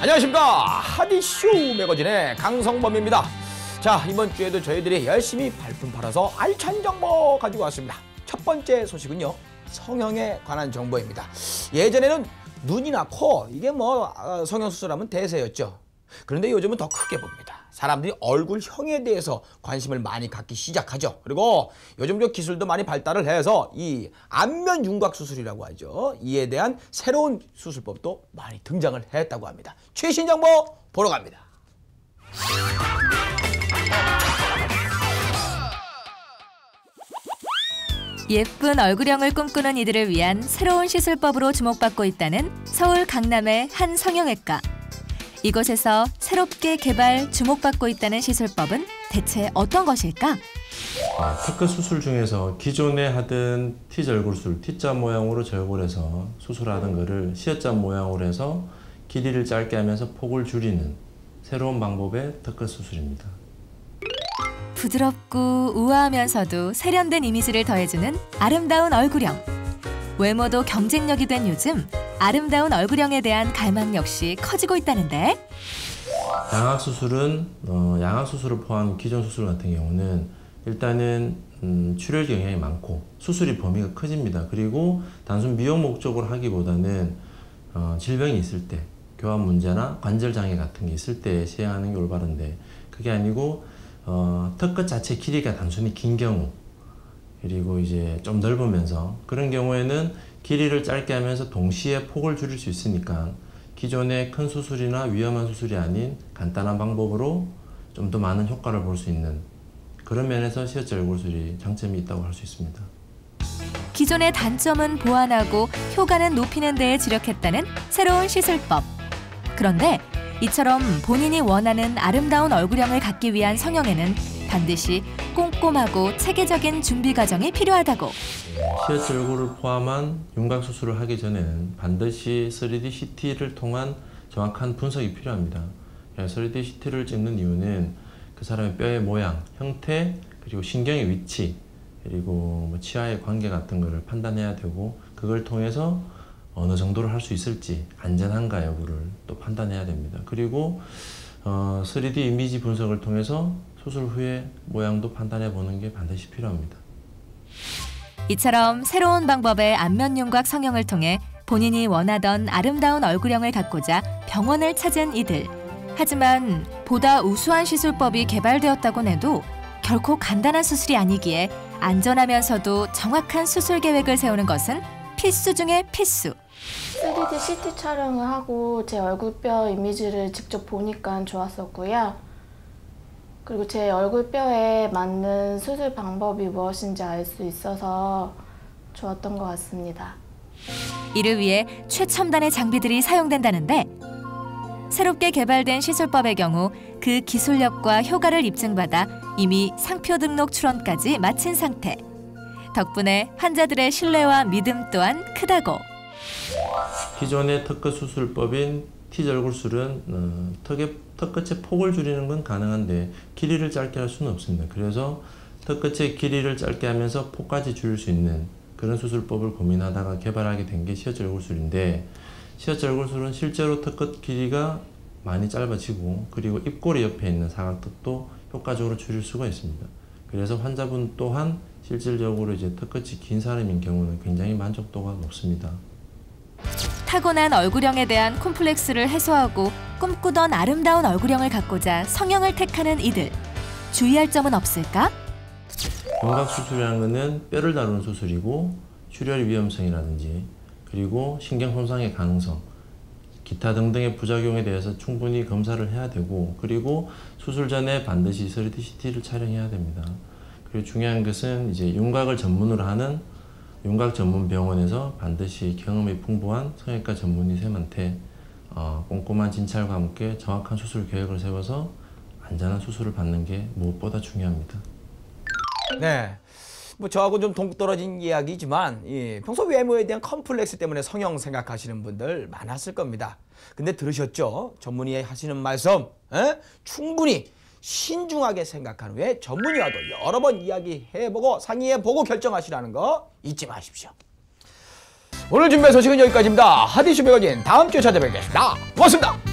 안녕하십니까. 하디쇼 매거진의 강성범입니다. 자, 이번 주에도 저희들이 열심히 발품 팔아서 알찬 정보 가지고 왔습니다. 첫 번째 소식은요, 성형에 관한 정보입니다. 예전에는 눈이나 코, 이게 성형수술하면 대세였죠. 그런데 요즘은 더 크게 봅니다. 사람들이 얼굴형에 대해서 관심을 많이 갖기 시작하죠. 그리고 요즘 기술도 많이 발달을 해서 이 안면 윤곽 수술이라고 하죠. 이에 대한 새로운 수술법도 많이 등장을 했다고 합니다. 최신 정보 보러 갑니다. 예쁜 얼굴형을 꿈꾸는 이들을 위한 새로운 시술법으로 주목받고 있다는 서울 강남의 한 성형외과. 이곳에서 새롭게 개발, 주목받고 있다는 시술법은 대체 어떤 것일까? 특허 수술 중에서 기존에 하던 T절골술, T자 모양으로 절골해서 수술하던 거를 C자 모양으로 해서 길이를 짧게 하면서 폭을 줄이는 새로운 방법의 특허 수술입니다. 부드럽고 우아하면서도 세련된 이미지를 더해주는 아름다운 얼굴형. 외모도 경쟁력이 된 요즘, 아름다운 얼굴형에 대한 갈망 역시 커지고 있다는데? 양악수술은 양악수술을 포함한 기존 수술 같은 경우는 일단은 출혈 경향이 많고 수술이 범위가 커집니다. 그리고 단순 미용 목적으로 하기보다는 질병이 있을 때, 교합 문제나 관절 장애 같은 게 있을 때 시행하는 게 올바른데, 그게 아니고 턱끝 자체 길이가 단순히 긴 경우, 그리고 이제 좀 넓으면서 그런 경우에는 길이를 짧게 하면서 동시에 폭을 줄일 수 있으니까 기존의 큰 수술이나 위험한 수술이 아닌 간단한 방법으로 좀 더 많은 효과를 볼 수 있는 그런 면에서 C자 절골술이 장점이 있다고 할 수 있습니다. 기존의 단점은 보완하고 효과는 높이는 데에 주력했다는 새로운 시술법. 그런데 이처럼 본인이 원하는 아름다운 얼굴형을 갖기 위한 성형에는 반드시 꼼꼼하고 체계적인 준비 과정이 필요하다고. C자 절골을 포함한 윤곽 수술을 하기 전에는 반드시 3D CT를 통한 정확한 분석이 필요합니다. 3D CT를 찍는 이유는 그 사람의 뼈의 모양, 형태, 그리고 신경의 위치, 그리고 치아의 관계 같은 것을 판단해야 되고, 그걸 통해서 어느 정도를 할 수 있을지, 안전한가 여부를 또 판단해야 됩니다. 그리고 3D 이미지 분석을 통해서 수술 후에 모양도 판단해 보는 게 반드시 필요합니다. 이처럼 새로운 방법의 안면 윤곽 성형을 통해 본인이 원하던 아름다운 얼굴형을 갖고자 병원을 찾은 이들. 하지만 보다 우수한 시술법이 개발되었다곤 해도 결코 간단한 수술이 아니기에 안전하면서도 정확한 수술 계획을 세우는 것은 필수 중의 필수. 3D CT 촬영을 하고 제 얼굴뼈 이미지를 직접 보니까 좋았었고요. 그리고 제 얼굴뼈에 맞는 수술 방법이 무엇인지 알 수 있어서 좋았던 것 같습니다. 이를 위해 최첨단의 장비들이 사용된다는데, 새롭게 개발된 시술법의 경우 그 기술력과 효과를 입증받아 이미 상표 등록 출원까지 마친 상태. 덕분에 환자들의 신뢰와 믿음 또한 크다고. 기존의 특허 수술법인 T절골술은 턱끝의 폭을 줄이는 건 가능한데 길이를 짧게 할 수는 없습니다. 그래서 턱끝의 길이를 짧게 하면서 폭까지 줄일 수 있는 그런 수술법을 고민하다가 개발하게 된 게 C자 절골술인데, C자 절골술은 실제로 턱끝 길이가 많이 짧아지고, 그리고 입꼬리 옆에 있는 사각턱도 효과적으로 줄일 수가 있습니다. 그래서 환자분 또한 실질적으로 이제 턱끝이 긴 사람인 경우는 굉장히 만족도가 높습니다. 타고난 얼굴형에 대한 콤플렉스를 해소하고 꿈꾸던 아름다운 얼굴형을 갖고자 성형을 택하는 이들. 주의할 점은 없을까? 윤곽 수술이라는 것은 뼈를 다루는 수술이고, 출혈 위험성이라든지 그리고 신경 손상의 가능성, 기타 등등의 부작용에 대해서 충분히 검사를 해야 되고, 그리고 수술 전에 반드시 3D CT를 촬영해야 됩니다. 그리고 중요한 것은 이제 윤곽을 전문으로 하는 윤곽 전문 병원에서 반드시 경험이 풍부한 성형외과 전문의쌤한테 꼼꼼한 진찰과 함께 정확한 수술 계획을 세워서 안전한 수술을 받는 게 무엇보다 중요합니다. 네. 저하고 좀 동떨어진 이야기지만 평소 외모에 대한 컴플렉스 때문에 성형 생각하시는 분들 많았을 겁니다. 근데 들으셨죠? 전문의 하시는 말씀, 충분히 신중하게 생각한 후에 전문의와도 여러 번 이야기해보고 상의해보고 결정하시라는 거 잊지 마십시오. 오늘 준비한 소식은 여기까지입니다. 하디슈 매거진 다음 주에 찾아뵙겠습니다. 고맙습니다.